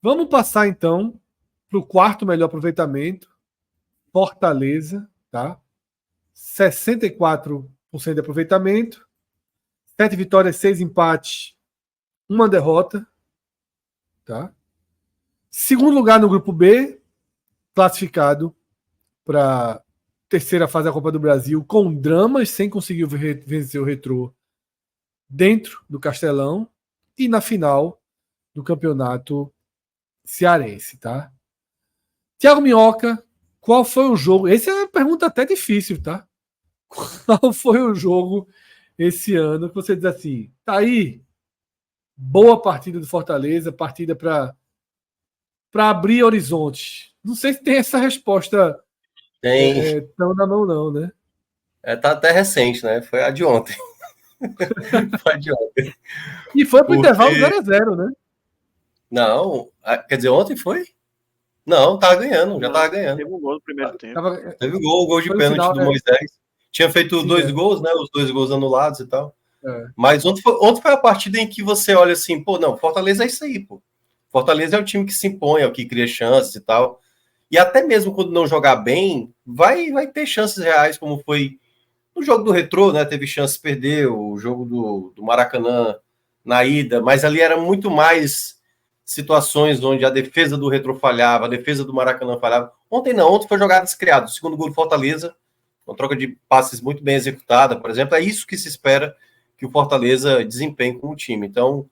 Vamos passar então para o quarto melhor aproveitamento. Fortaleza, tá? 64% de aproveitamento, 7 vitórias, 6 empates, 1 derrota, tá? Segundo lugar no grupo B, classificado para terceira fase da Copa do Brasil, com dramas, sem conseguir vencer o Retrô dentro do Castelão e na final do campeonato cearense, tá? Thiago Minhoca, qual foi o jogo? Essa é uma pergunta até difícil, tá? Qual foi o jogo esse ano que você diz assim, tá aí, boa partida do Fortaleza, partida para abrir horizontes? Não sei se tem essa resposta tão na mão não, né? Tá até recente, né? Foi a de ontem. Foi a de ontem. E foi pro intervalo 0-0, né? Não, quer dizer, ontem foi? Não, tava ganhando, já tava ganhando. Teve um gol no primeiro tempo. Teve o gol de pênalti final, do Moisés. Tinha feito 2 gols, né? Os 2 gols anulados e tal. Mas ontem foi a partida em que você olha assim, pô, não, Fortaleza é isso aí, pô. Fortaleza é o time que se impõe, é o que cria chances e tal. E até mesmo quando não jogar bem, vai ter chances reais, como foi no jogo do Retrô, né? Teve chance de perder, o jogo do Maracanã na ida, mas ali era muito mais situações onde a defesa do Retrô falhava, a defesa do Maracanã falhava. Ontem não, ontem foi jogadas criadas. O segundo gol do Fortaleza, uma troca de passes muito bem executada, por exemplo. É isso que se espera que o Fortaleza desempenhe como time. Então,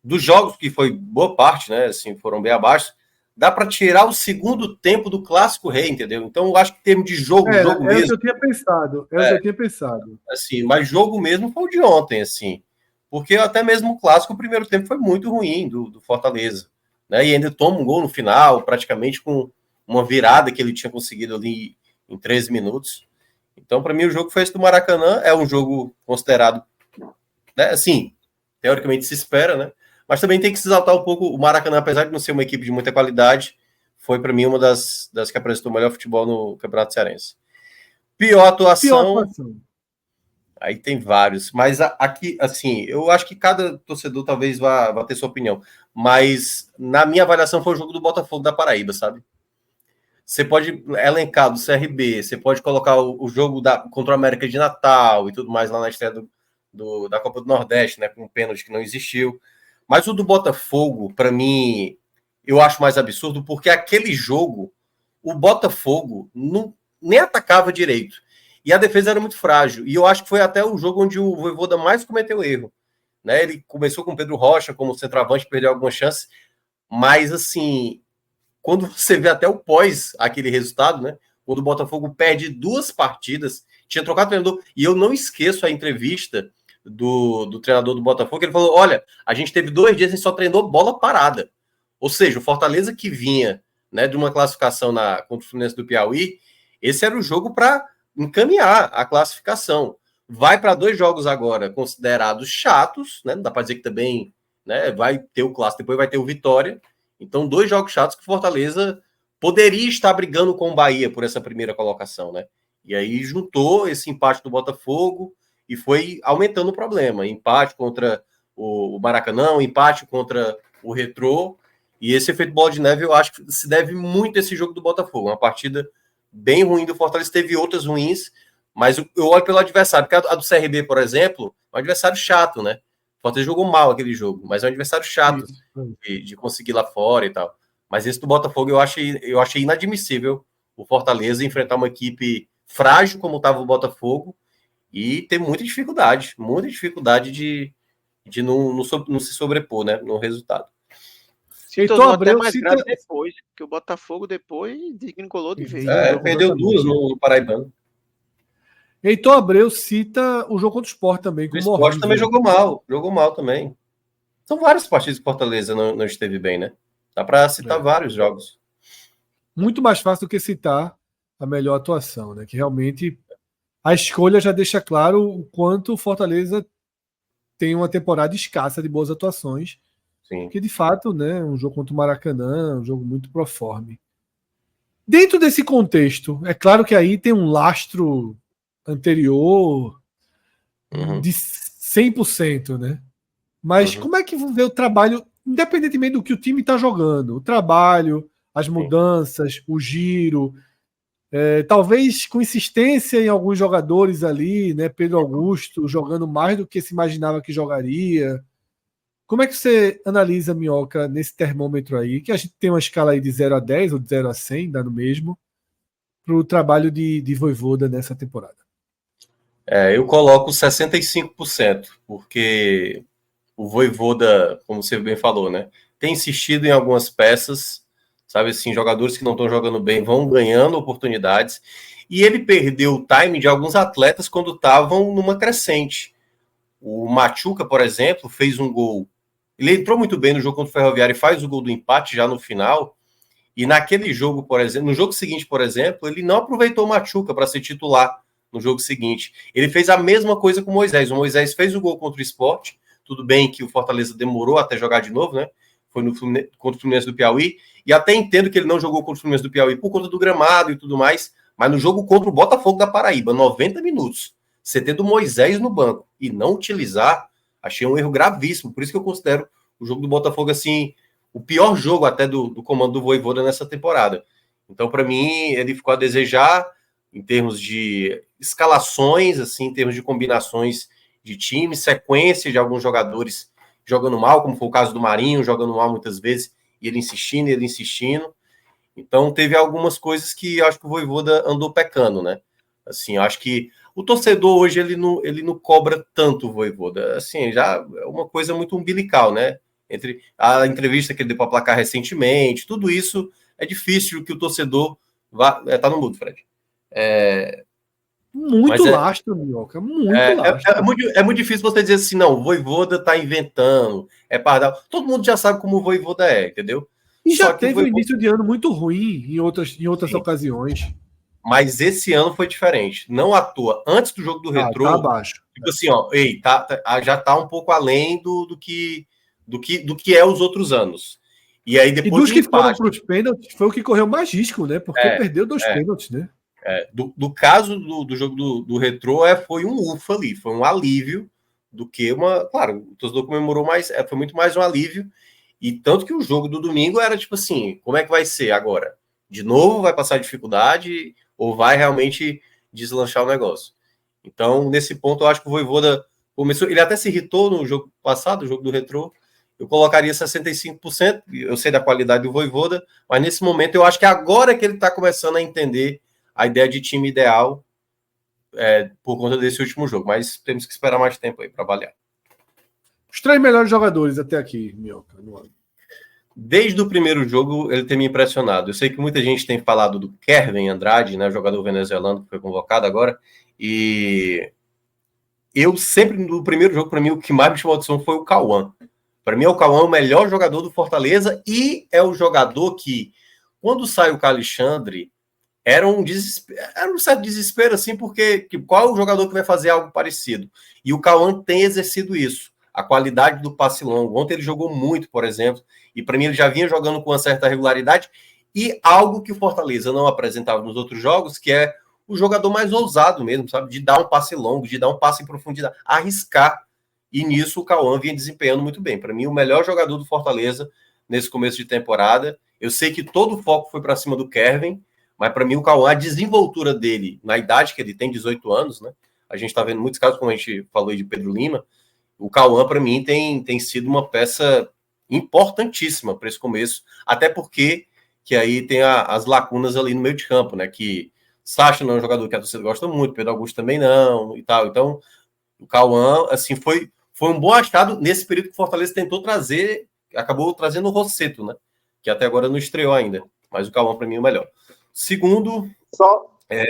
dos jogos que foi boa parte, né, assim, foram bem abaixo, dá para tirar o segundo tempo do Clássico Rei, entendeu? Então, eu acho que em termos de jogo mesmo... É o que eu tinha pensado, o que eu tinha pensado. Assim, mas jogo mesmo foi o de ontem, assim. Porque até mesmo o Clássico, o primeiro tempo foi muito ruim do Fortaleza. Né? E ainda toma um gol no final, praticamente com uma virada que ele tinha conseguido ali em 13 minutos. Então, para mim, o jogo foi esse do Maracanã. É um jogo considerado, né, assim, teoricamente se espera, né? Mas também tem que se exaltar um pouco. O Maracanã, apesar de não ser uma equipe de muita qualidade, foi para mim uma das que apresentou o melhor futebol no Campeonato Cearense. Pior atuação. Aí tem vários. Mas aqui, assim, eu acho que cada torcedor talvez vá ter sua opinião. Mas na minha avaliação foi o jogo do Botafogo da Paraíba, sabe? Você pode elencar do CRB, você pode colocar o jogo contra o América de Natal e tudo mais lá na estreia da Copa do Nordeste, né? Com um pênalti que não existiu. Mas o do Botafogo, para mim, eu acho mais absurdo, porque aquele jogo, o Botafogo nem atacava direito. E a defesa era muito frágil. E eu acho que foi até o jogo onde o Vojvoda mais cometeu erro. Né? Ele começou com o Pedro Rocha como centroavante, perdeu algumas chances. Mas, assim, quando você vê até o pós aquele resultado, né? Quando o Botafogo perde 2 partidas, tinha trocado o treinador. E eu não esqueço a entrevista do treinador do Botafogo, ele falou, olha, a gente teve 2 dias e só treinou bola parada. Ou seja, o Fortaleza que vinha, né, de uma classificação contra o Fluminense do Piauí, esse era o jogo para encaminhar a classificação. Vai para 2 jogos agora considerados chatos, né? Não dá para dizer que também, né, vai ter o Clássico, depois vai ter o Vitória. Então, 2 jogos chatos que o Fortaleza poderia estar brigando com o Bahia por essa primeira colocação, né? E aí juntou esse empate do Botafogo e foi aumentando o problema. Empate contra o Maracanã, empate contra o Retrô. E esse efeito bola de neve, eu acho que se deve muito a esse jogo do Botafogo. Uma partida bem ruim do Fortaleza, teve outras ruins, mas eu olho pelo adversário, porque a do CRB, por exemplo, é um adversário chato, né? O Fortaleza jogou mal aquele jogo, mas é um adversário chato de conseguir lá fora e tal. Mas esse do Botafogo eu achei inadmissível o Fortaleza enfrentar uma equipe frágil como estava o Botafogo e ter muita dificuldade de não se sobrepor, né, no resultado. Se tornou até mais grave depois, que o Botafogo depois desgringolou de vez. Perdeu 2 no Paraibano. Heitor Abreu cita o jogo contra o Sport também. O Sport também jogou mal também. São várias partidas que Fortaleza não esteve bem, né? Dá para citar vários jogos. Muito mais fácil do que citar a melhor atuação, né? Que realmente a escolha já deixa claro o quanto o Fortaleza tem uma temporada escassa de boas atuações. Sim. Que de fato, né, um jogo contra o Maracanã, um jogo muito proforme. Dentro desse contexto, é claro que aí tem um lastro anterior de 100%, né? Mas como é que vê o trabalho independentemente do que o time está jogando, o trabalho, as mudanças, o giro, talvez com insistência em alguns jogadores ali, né? Pedro Augusto jogando mais do que se imaginava que jogaria. Como é que você analisa, Minhoca, nesse termômetro aí, que a gente tem uma escala aí de 0 a 10 ou de 0 a 100, dá no mesmo, para o trabalho de Vojvoda nessa temporada? Eu coloco 65%, porque o Vojvoda, como você bem falou, né, tem insistido em algumas peças, sabe assim, jogadores que não estão jogando bem vão ganhando oportunidades, e ele perdeu o time de alguns atletas quando estavam numa crescente. O Machuca, por exemplo, fez um gol. Ele entrou muito bem no jogo contra o Ferroviário e faz o gol do empate já no final, e naquele jogo, por exemplo, no jogo seguinte, por exemplo, ele não aproveitou o Machuca para ser titular no jogo seguinte. Ele fez a mesma coisa com o Moisés. O Moisés fez o gol contra o Sport. Tudo bem que o Fortaleza demorou até jogar de novo, né? Foi contra o Fluminense do Piauí. E até entendo que ele não jogou contra o Fluminense do Piauí por conta do gramado e tudo mais. Mas no jogo contra o Botafogo da Paraíba, 90 minutos, você tendo o Moisés no banco e não utilizar, achei um erro gravíssimo. Por isso que eu considero o jogo do Botafogo, assim, o pior jogo até do comando do Vojvoda nessa temporada. Então, para mim, ele ficou a desejar em termos de escalações, assim, em termos de combinações de time, sequência de alguns jogadores jogando mal, como foi o caso do Marinho, jogando mal muitas vezes, e ele insistindo. Então, teve algumas coisas que eu acho que o Vojvoda andou pecando, né? Assim, eu acho que o torcedor hoje, ele não cobra tanto o Vojvoda. Assim, já é uma coisa muito umbilical, né? Entre a entrevista que ele deu para Placar recentemente, tudo isso é difícil que o torcedor vá... Tá no mudo, Fred. Muito lastro, Minhoca, muito lastro. É muito difícil você dizer assim, não, o Vojvoda tá inventando, é pardal. Todo mundo já sabe como o Vojvoda é, entendeu? E já teve um início de ano muito ruim em outras ocasiões. Mas esse ano foi diferente. Não à toa. Antes do jogo do Retrô, tá abaixo. Tipo assim, ó, já tá um pouco além do que é os outros anos. E aí depois e dos que foram para os pênaltis, foi o que correu mais risco, né? Porque perdeu 2 pênaltis, né? Do caso do jogo do Retrô, foi um ufa ali, foi um alívio do que uma... Claro, o torcedor comemorou mais, foi muito mais um alívio, e tanto que o jogo do domingo era tipo assim, como é que vai ser agora? De novo vai passar dificuldade ou vai realmente deslanchar o negócio? Então, nesse ponto, eu acho que o Vojvoda começou... Ele até se irritou no jogo passado, o jogo do Retrô. Eu colocaria 65%. Eu sei da qualidade do Vojvoda, mas nesse momento eu acho que agora que ele está começando a entender a ideia de time ideal por conta desse último jogo. Mas temos que esperar mais tempo aí para avaliar. Os 3 melhores jogadores até aqui, Minhoca, no ano. Desde o primeiro jogo, ele tem me impressionado. Eu sei que muita gente tem falado do Kervin Andrade, né, jogador venezuelano que foi convocado agora, e eu sempre, no primeiro jogo, para mim, o que mais me chamou a atenção foi o Cauã. Para mim, o Cauã é o melhor jogador do Fortaleza e é o jogador que, quando sai o Alexandre, era um certo desespero, assim, porque qual é o jogador que vai fazer algo parecido? E o Cauã tem exercido isso. A qualidade do passe longo. Ontem ele jogou muito, por exemplo, e para mim ele já vinha jogando com uma certa regularidade, e algo que o Fortaleza não apresentava nos outros jogos, que é o jogador mais ousado mesmo, sabe? De dar um passe longo, de dar um passe em profundidade, arriscar. E nisso o Cauã vinha desempenhando muito bem. Para mim, o melhor jogador do Fortaleza nesse começo de temporada. Eu sei que todo o foco foi para cima do Kervin, mas para mim o Cauã, a desenvoltura dele, na idade que ele tem, 18 anos, né? A gente está vendo muitos casos, como a gente falou aí de Pedro Lima. O Cauã, para mim, tem sido uma peça importantíssima para esse começo, até porque que aí tem as lacunas ali no meio de campo, né? Que Sacha não é um jogador que a torcida gosta muito, Pedro Augusto também não, e tal. Então, o Cauã, assim, foi um bom achado nesse período que o Fortaleza tentou trazer, acabou trazendo o Rossetto, né? Que até agora não estreou ainda, mas o Cauã, para mim, é o melhor. Segundo...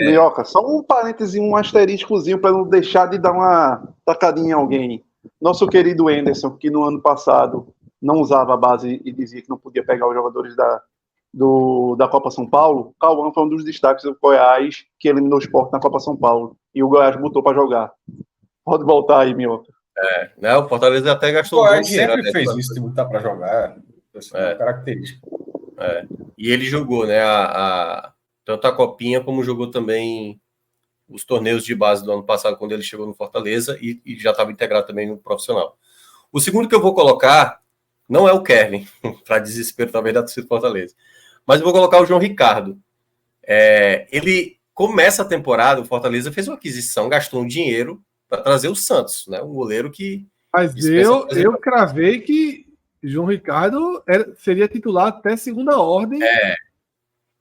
Minhoca, só um parêntese, um asteriscozinho para não deixar de dar uma tacadinha em alguém. Nosso querido Anderson, que no ano passado não usava a base e dizia que não podia pegar os jogadores da Copa São Paulo, Cauã foi um dos destaques do Goiás que eliminou o Sport na Copa São Paulo. E o Goiás botou para jogar. Pode voltar aí, Minhoca. Né, o Fortaleza até gastou um bom dinheiro. Sempre fez isso, de botar para jogar. É característica. E ele jogou, né, tanto a Copinha como jogou também os torneios de base do ano passado, quando ele chegou no Fortaleza, e já estava integrado também no profissional. O segundo que eu vou colocar Não é o Kevin, para desespero talvez da torcida do Fortaleza. Mas eu vou colocar o João Ricardo. Ele começa a temporada, o Fortaleza fez uma aquisição, gastou um dinheiro para trazer o Santos, né? Um goleiro que... Mas eu cravei que João Ricardo seria titular até segunda ordem.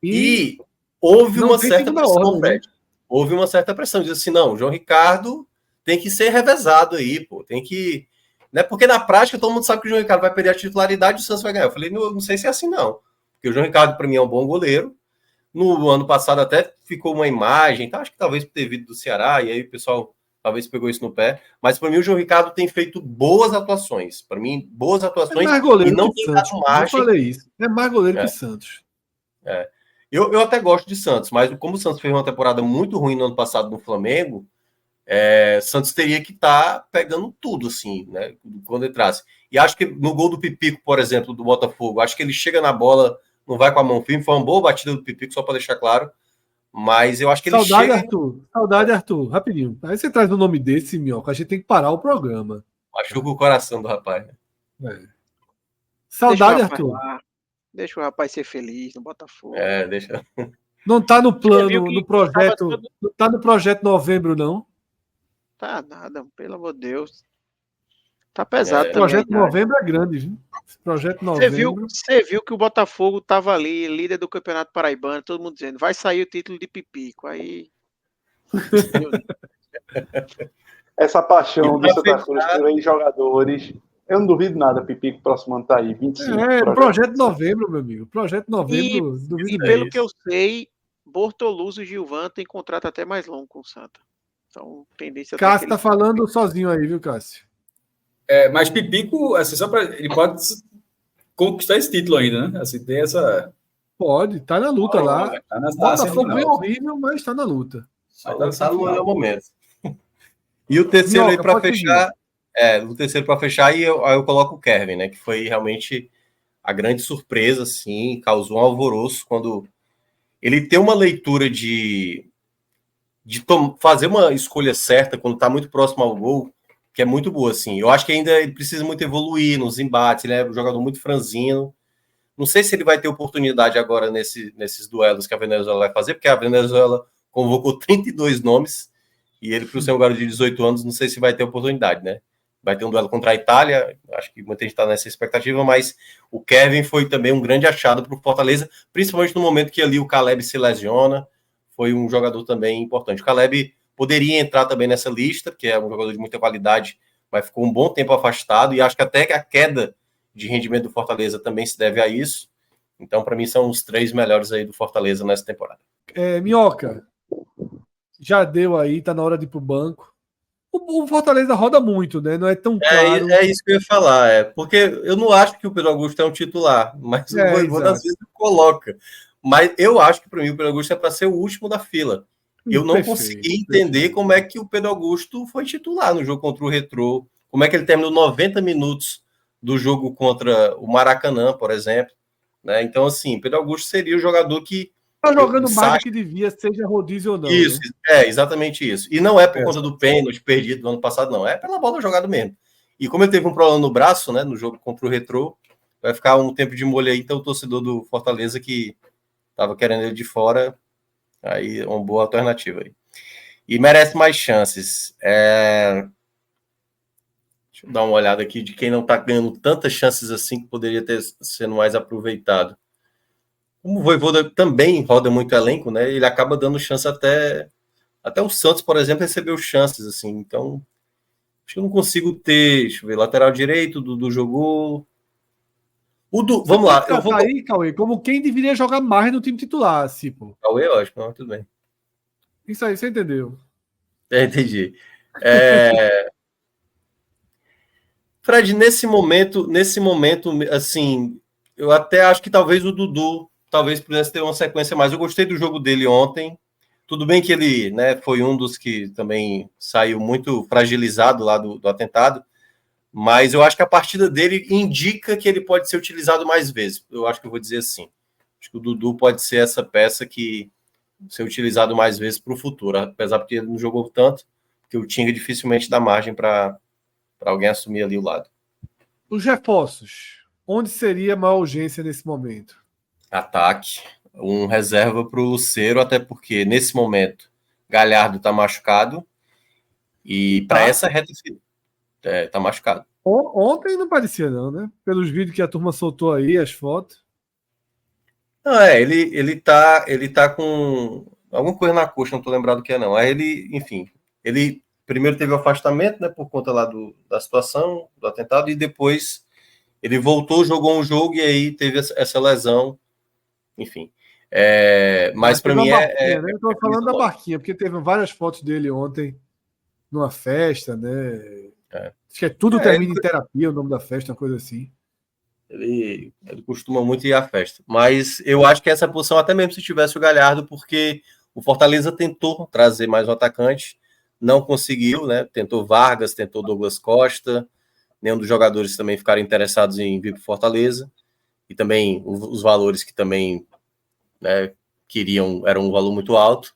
E houve uma certa pressão, ordem, Fred. Né? Houve uma certa pressão. Diz assim, não, o João Ricardo tem que ser revezado aí, pô. Tem que... Né? Porque na prática todo mundo sabe que o João Ricardo vai perder a titularidade e o Santos vai ganhar. Eu falei, não sei se é assim, não. Porque o João Ricardo, para mim, é um bom goleiro. No ano passado até ficou uma imagem, tá? Acho que talvez por ter vindo do Ceará, e aí o pessoal talvez pegou isso no pé. Mas para mim o João Ricardo tem feito boas atuações. Para mim, boas atuações. É mais goleiro e não que tem Santos. dado margem. Eu falei isso. É mais goleiro que Santos. Eu até gosto de Santos, mas como o Santos fez uma temporada muito ruim no ano passado no Flamengo, Santos teria que estar pegando tudo, assim, né? Quando entrasse. E acho que no gol do Pipico, por exemplo, do Botafogo, acho que ele chega na bola, não vai com a mão firme, foi uma boa batida do Pipico, só para deixar claro. Mas eu acho que ele chega... Saudade, Arthur. Rapidinho. Aí você traz o nome desse, Minhoca, a gente tem que parar o programa. Machuca o coração do rapaz. Saudade, Arthur. Deixa o rapaz ser feliz no Botafogo. Deixa... Não tá no plano, no projeto. Não tá no projeto novembro, não? Tá nada, pelo amor de Deus. Tá pesado também. O projeto novembro é grande, viu? Esse projeto novembro. Você viu que o Botafogo tava ali, líder do Campeonato Paraibano, todo mundo dizendo, vai sair o título de Pipico. Aí. Essa paixão do Santa Cruz por aí jogadores. Eu não duvido nada, Pipico, próximo ano tá aí, 25. Projeto novembro, meu amigo. Projeto novembro, e pelo que eu sei, Bortoluso e Gilvan tem contrato até mais longo com o Santa. Então, tendência... Cássio tá falando sozinho aí, viu, Cássio? Mas Pipico, assim, ele pode conquistar esse título ainda, né? Assim, tem essa... Pode, tá na luta lá. Tá na Botafogo bem horrível, mas tá na luta. Tá no melhor momento. E o terceiro aí para fechar... o terceiro para fechar, aí eu coloco o Kevin, né? Que foi realmente a grande surpresa, assim, causou um alvoroço quando ele tem uma leitura de fazer uma escolha certa quando tá muito próximo ao gol, que é muito boa, assim. Eu acho que ainda ele precisa muito evoluir nos embates, ele é um jogador muito franzino. Não sei se ele vai ter oportunidade agora nesses duelos que a Venezuela vai fazer, porque a Venezuela convocou 32 nomes, e ele, para o seu garoto de 18 anos, não sei se vai ter oportunidade, né? Vai ter um duelo contra a Itália, acho que muita gente está nessa expectativa, mas o Kevin foi também um grande achado para o Fortaleza, principalmente no momento que ali o Caleb se lesiona, foi um jogador também importante. O Caleb poderia entrar também nessa lista, porque é um jogador de muita qualidade, mas ficou um bom tempo afastado, e acho que até a queda de rendimento do Fortaleza também se deve a isso. Então, para mim, são os 3 melhores aí do Fortaleza nessa temporada. Minhoca, já deu aí, tá na hora de ir pro banco. O Fortaleza roda muito, né? Não é tão claro. É isso que eu ia falar, porque eu não acho que o Pedro Augusto é um titular, mas o Voivoda às vezes coloca. Mas eu acho que para mim o Pedro Augusto é para ser o último da fila. Eu não consegui entender como é que o Pedro Augusto foi titular no jogo contra o Retrô, como é que ele terminou 90 minutos do jogo contra o Maracanã, por exemplo. Né? Então, assim, Pedro Augusto seria o jogador que tá jogando mais do que devia, seja rodízio ou não. Isso, né? Exatamente isso. E não é por conta do pênalti perdido do ano passado, não. É pela bola jogada mesmo. E como ele teve um problema no braço, né, no jogo contra o Retrô, vai ficar um tempo de molho aí, então o torcedor do Fortaleza que estava querendo ele de fora, aí uma boa alternativa aí. E merece mais chances. Deixa eu dar uma olhada aqui de quem não está ganhando tantas chances assim que poderia ter sendo mais aproveitado. Como o Voivoda também roda muito elenco, né? Ele acaba dando chance até o Santos, por exemplo, recebeu chances, assim. Então, acho que eu não consigo ter, deixa eu ver, lateral direito, Dudu jogou. Vamos lá. Eu vou aí, Cauê, como quem deveria jogar mais no time titular, assim, pô. Cauê, eu acho, não, tudo bem. Isso aí, você entendeu? Entendi. Fred, nesse momento, assim, eu até acho que talvez o Dudu pudesse ter uma sequência mais. Eu gostei do jogo dele ontem. Tudo bem que ele, né, foi um dos que também saiu muito fragilizado lá do atentado, mas eu acho que a partida dele indica que ele pode ser utilizado mais vezes. Eu acho que eu vou dizer assim. Acho que o Dudu pode ser essa peça que ser utilizado mais vezes para o futuro, apesar porque ele não jogou tanto, porque o Tinga dificilmente dá margem para alguém assumir ali o lado. Os reforços. onde seria a maior urgência nesse momento? Ataque, um reserva para o Lucero, até porque nesse momento Galhardo está machucado e para essa reta tá machucado. Ontem não parecia não, né? Pelos vídeos que a turma soltou aí, as fotos. Não, ele tá com alguma coisa na coxa, não tô lembrado do que é não. Aí ele primeiro teve o afastamento, né, por conta lá da situação, do atentado, e depois ele voltou, jogou um jogo e aí teve essa lesão, enfim. Mas para mim né? Eu tô falando da barquinha, porque teve várias fotos dele ontem numa festa, né? Acho que tudo termina em terapia, o nome da festa, uma coisa assim. Ele costuma muito ir à festa. Mas eu acho que essa posição, até mesmo se tivesse o Galhardo, porque o Fortaleza tentou trazer mais um atacante, não conseguiu, né? Tentou Vargas, tentou Douglas Costa, nenhum dos jogadores também ficaram interessados em vir para o Fortaleza, e também os valores que também, né, queriam eram um valor muito alto.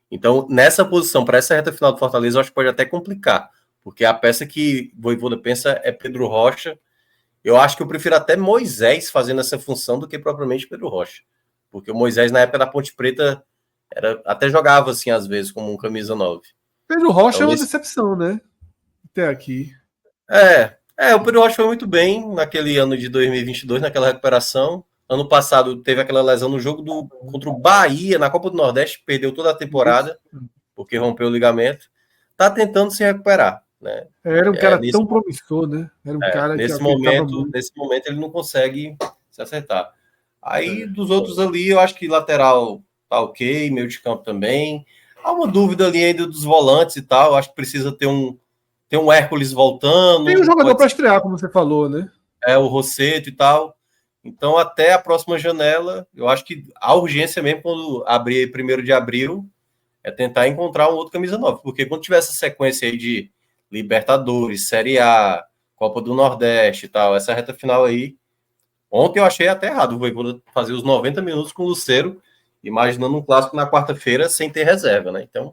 Então, nessa posição, para essa reta final do Fortaleza, eu acho que pode até complicar, porque a peça que o Vojvoda pensa é Pedro Rocha. Eu acho que eu prefiro até Moisés fazendo essa função do que propriamente Pedro Rocha. Porque o Moisés, na época da Ponte Preta, até jogava, assim, às vezes, como um camisa 9. Pedro Rocha é uma decepção, né? Até aqui. O Pedro Rocha foi muito bem naquele ano de 2022, naquela recuperação. Ano passado teve aquela lesão no jogo contra o Bahia, na Copa do Nordeste, perdeu toda a temporada, porque rompeu o ligamento. Tá tentando se recuperar, né? Era um cara tão promissor, né? Era um cara nesse que momento, nesse momento ele não consegue se acertar. Aí dos outros ali, eu acho que lateral tá ok, meio de campo também. Há uma dúvida ali ainda dos volantes e tal. Eu acho que precisa ter um Hércules voltando. Tem um jogador para estrear, como você falou, né? O Rosseto e tal. Então, até a próxima janela, eu acho que a urgência mesmo, quando abrir 1º de abril, é tentar encontrar um outro camisa 9. Porque quando tiver essa sequência aí de Libertadores, Série A, Copa do Nordeste e tal, essa reta final aí, ontem eu achei até errado o Vojvoda fazer os 90 minutos com o Lucero, imaginando um clássico na quarta-feira sem ter reserva, né? Então,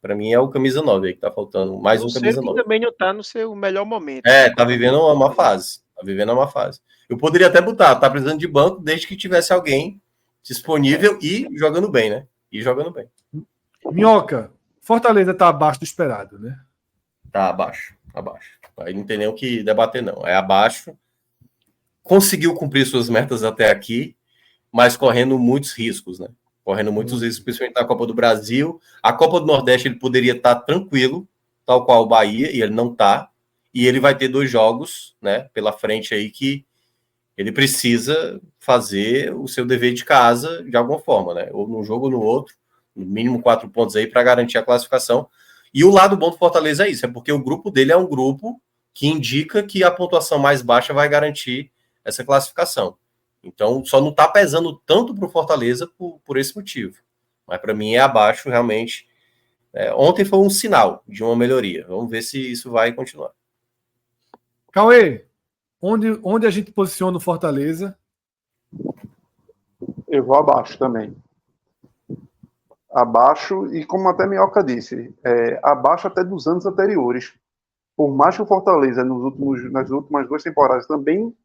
para mim é o camisa 9 aí que tá faltando, mais um camisa 9. Também não tá no seu melhor momento. Tá vivendo uma fase. Eu poderia até botar, tá precisando de banco, desde que tivesse alguém disponível e jogando bem, né? Minhoca, Fortaleza tá abaixo do esperado, né? Tá abaixo. Aí não tem nem o que debater, não. É abaixo. Conseguiu cumprir suas metas até aqui, mas correndo muitos riscos, né? Correndo muitos riscos, principalmente na Copa do Brasil. A Copa do Nordeste ele poderia estar tranquilo, tal qual o Bahia, e ele não tá. E ele vai ter 2 jogos, né, pela frente aí que ele precisa fazer o seu dever de casa de alguma forma, né? Ou num jogo ou no outro, no mínimo 4 pontos aí para garantir a classificação. E o lado bom do Fortaleza é isso, é porque o grupo dele é um grupo que indica que a pontuação mais baixa vai garantir essa classificação. Então, só não está pesando tanto para o Fortaleza por esse motivo. Mas para mim é abaixo, realmente. Ontem foi um sinal de uma melhoria. Vamos ver se isso vai continuar. Cauê, onde a gente posiciona o Fortaleza? Eu vou abaixo também. Abaixo, e como até Minhoca disse, abaixo até dos anos anteriores. Por mais que o Fortaleza, nas últimas 2 temporadas, também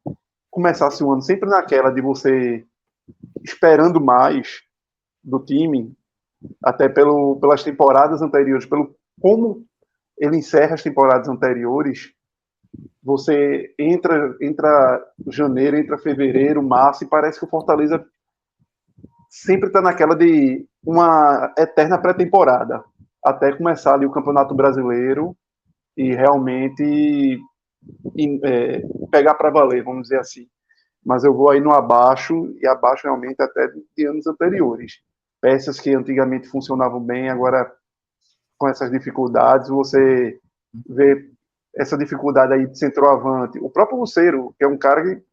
começasse o ano sempre naquela de você esperando mais do time, até pelas temporadas anteriores, pelo como ele encerra as temporadas anteriores, você entra janeiro, entra fevereiro, março, e parece que o Fortaleza sempre está naquela de uma eterna pré-temporada, até começar ali o Campeonato Brasileiro e realmente pegar para valer, vamos dizer assim. Mas eu vou aí no abaixo, e abaixo realmente até de anos anteriores. Peças que antigamente funcionavam bem, agora com essas dificuldades, você vê essa dificuldade aí de centroavante. O próprio Lucero, que é um cara que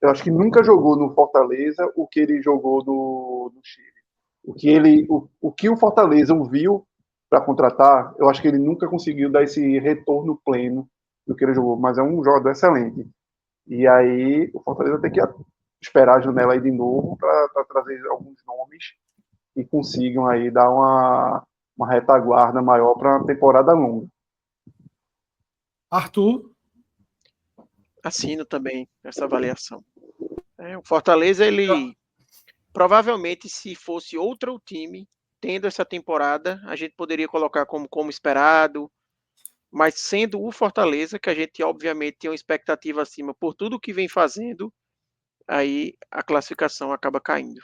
eu acho que nunca jogou no Fortaleza o que ele jogou no Chile. O que o Fortaleza viu para contratar, eu acho que ele nunca conseguiu dar esse retorno pleno do que ele jogou, mas é um jogador excelente. E aí o Fortaleza tem que esperar a janela aí de novo para trazer alguns nomes e consigam aí dar uma retaguarda maior para uma temporada longa. Arthur? Assino também essa avaliação. O Fortaleza, ele provavelmente, se fosse outro time tendo essa temporada, a gente poderia colocar como esperado, mas sendo o Fortaleza, que a gente obviamente tem uma expectativa acima por tudo que vem fazendo, aí a classificação acaba caindo.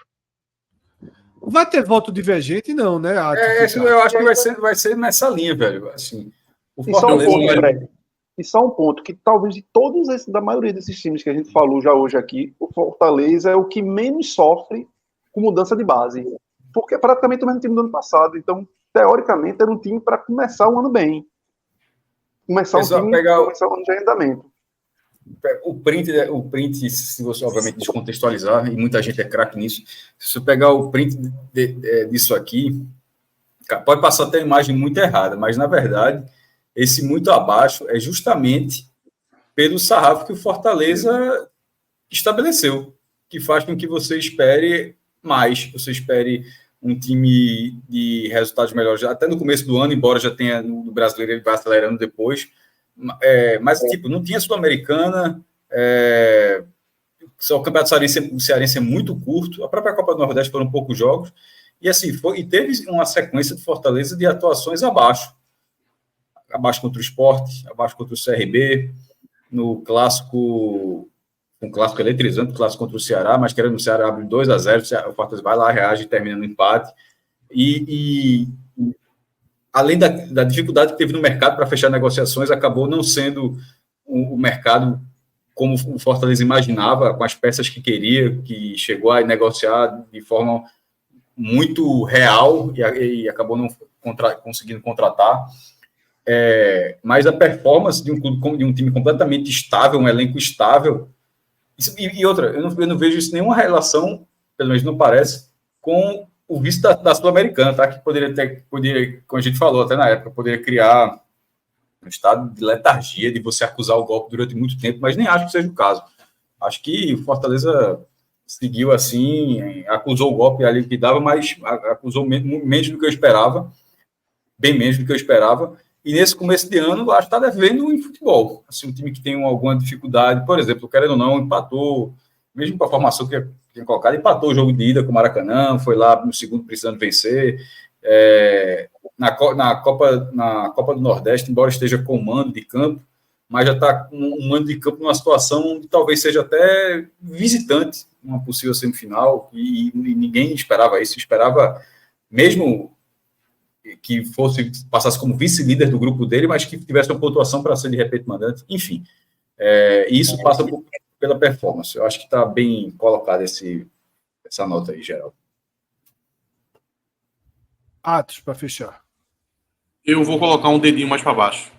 Vai ter voto divergente, não, né? Eu acho que vai ser nessa linha, velho. Assim, o E só um Fortaleza ponto, Fred. E só um ponto, que talvez de todos esses, da maioria desses times que a gente falou já hoje aqui, o Fortaleza é o que menos sofre com mudança de base. Porque é praticamente o mesmo time do ano passado. Então, teoricamente, era um time para começar o ano bem. Começar o ano de andamento. O print, se você obviamente descontextualizar, e muita gente é craque nisso, se você pegar o print disso aqui, pode passar até a imagem muito errada, mas na verdade, esse muito abaixo é justamente pelo sarrafo que o Fortaleza estabeleceu, que faz com que você espere mais, você espere um time de resultados melhores, até no começo do ano, embora já tenha no brasileiro, ele vai acelerando depois. Mas, tipo, não tinha Sul-Americana, só o Campeonato Cearense é muito curto, a própria Copa do Nordeste foram poucos jogos, e assim, e teve uma sequência de Fortaleza de atuações abaixo contra o Sport, abaixo contra o CRB, no clássico, um clássico eletrizante, clássico contra o Ceará, mas que era no Ceará, abre 2-0, o Fortaleza vai lá, reage e termina no empate, e além da dificuldade que teve no mercado para fechar negociações, acabou não sendo o mercado como o Fortaleza imaginava, com as peças que queria, que chegou a negociar de forma muito real e acabou não conseguindo contratar. Mas a performance de um time completamente estável, um elenco estável, e outra, eu não vejo isso nenhuma relação, pelo menos não parece, com o vice da Sul-Americana, tá? Que poderia, como a gente falou até na época, poderia criar um estado de letargia, de você acusar o golpe durante muito tempo, mas nem acho que seja o caso. Acho que o Fortaleza seguiu assim, acusou o golpe ali que dava, mas acusou menos do que eu esperava, bem menos do que eu esperava, e nesse começo de ano, acho que está devendo em futebol. Assim, um time que tem alguma dificuldade, por exemplo, querendo ou não, empatou, mesmo com a formação que tinha colocado, empatou o jogo de ida com o Maracanã, foi lá no segundo precisando vencer. Na Copa do Nordeste, embora esteja com mando de campo, mas já está com um mando de campo numa situação que talvez seja até visitante, uma possível semifinal, e ninguém esperava isso, esperava mesmo que passasse como vice-líder do grupo dele, mas que tivesse uma pontuação para ser de repente mandante, enfim. E isso passa pela performance. Eu acho que está bem colocada essa nota aí, geral. Atos, para fechar. Eu vou colocar um dedinho mais para baixo.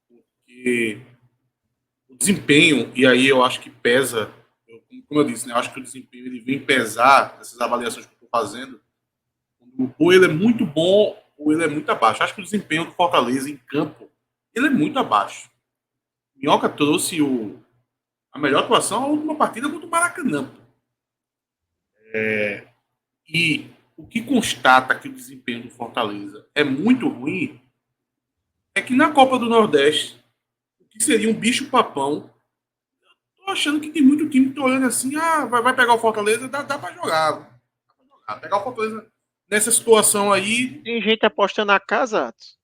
Porque o desempenho, e aí eu acho que pesa, como eu disse, né, eu acho que o desempenho ele vem pesar nessas avaliações que eu estou fazendo. Ou ele é muito bom, ou ele é muito abaixo. Acho que o desempenho do Fortaleza em campo, ele é muito abaixo. Minhoca trouxe a melhor atuação, a última partida contra o Maracanã. E o que constata que o desempenho do Fortaleza é muito ruim é que na Copa do Nordeste, o que seria um bicho-papão, tô achando que tem muito time que tá olhando assim, vai pegar o Fortaleza, dá para jogar. Pegar o Fortaleza nessa situação aí. Tem gente apostando na casa, Atos.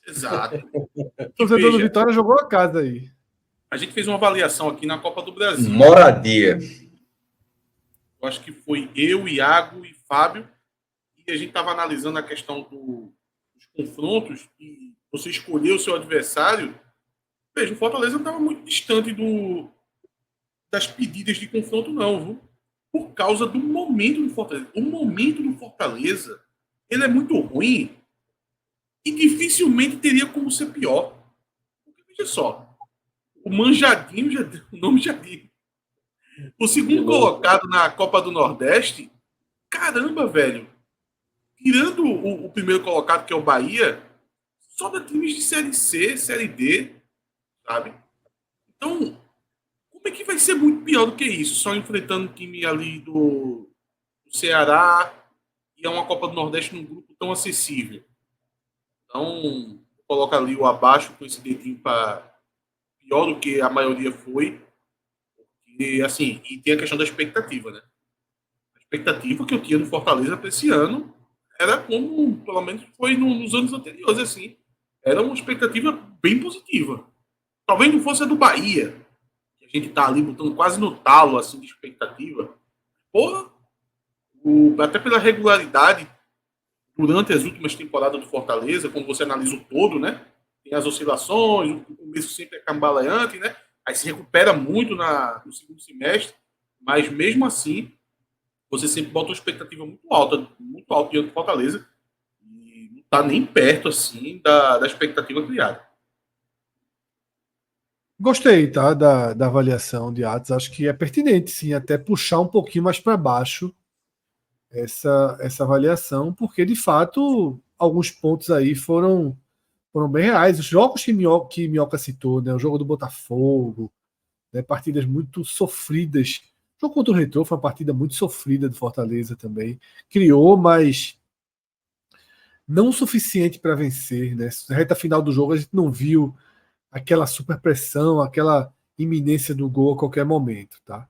Exato. O torcedor do Vitória jogou a casa aí. A gente fez uma avaliação aqui na Copa do Brasil. Moradia. Eu acho que foi eu, Iago e Fábio, e a gente estava analisando a questão dos confrontos, e você escolheu o seu adversário. Veja, o Fortaleza não estava muito distante das pedidas de confronto, não, viu? Por causa do momento do Fortaleza. O momento do Fortaleza, ele é muito ruim e dificilmente teria como ser pior. Porque, veja só, o Manjadinho, o nome já diz. O segundo colocado na Copa do Nordeste, caramba, velho. Tirando o primeiro colocado, que é o Bahia, só da times de Série C, Série D, sabe? Então, como é que vai ser muito pior do que isso? Só enfrentando um time ali do Ceará e é uma Copa do Nordeste num grupo tão acessível. Então, coloca ali o abaixo com esse dedinho para pior do que a maioria foi. E assim, e tem a questão da expectativa, né? A expectativa que eu tinha do Fortaleza para esse ano era como, pelo menos foi nos anos anteriores, assim. Era uma expectativa bem positiva. Talvez não fosse a do Bahia, que a gente tá ali botando quase no talo, assim, de expectativa. Porra, até pela regularidade durante as últimas temporadas do Fortaleza, quando você analisa o todo, né? Tem as oscilações, o começo sempre é cambaleante, né? Aí se recupera muito no segundo semestre, mas mesmo assim, você sempre bota uma expectativa muito alta diante do Fortaleza, e não está nem perto, assim, da expectativa criada. Gostei, tá, da avaliação de Atos. Acho que é pertinente, sim, até puxar um pouquinho mais para baixo essa avaliação, porque de fato alguns pontos aí foram bem reais. Os jogos que Minhoca citou, né, o jogo do Botafogo, né, partidas muito sofridas. O jogo contra o Retrô foi uma partida muito sofrida do Fortaleza também. Criou, mas não o suficiente para vencer, né? Na reta final do jogo a gente não viu aquela super pressão, aquela iminência do gol a qualquer momento, tá?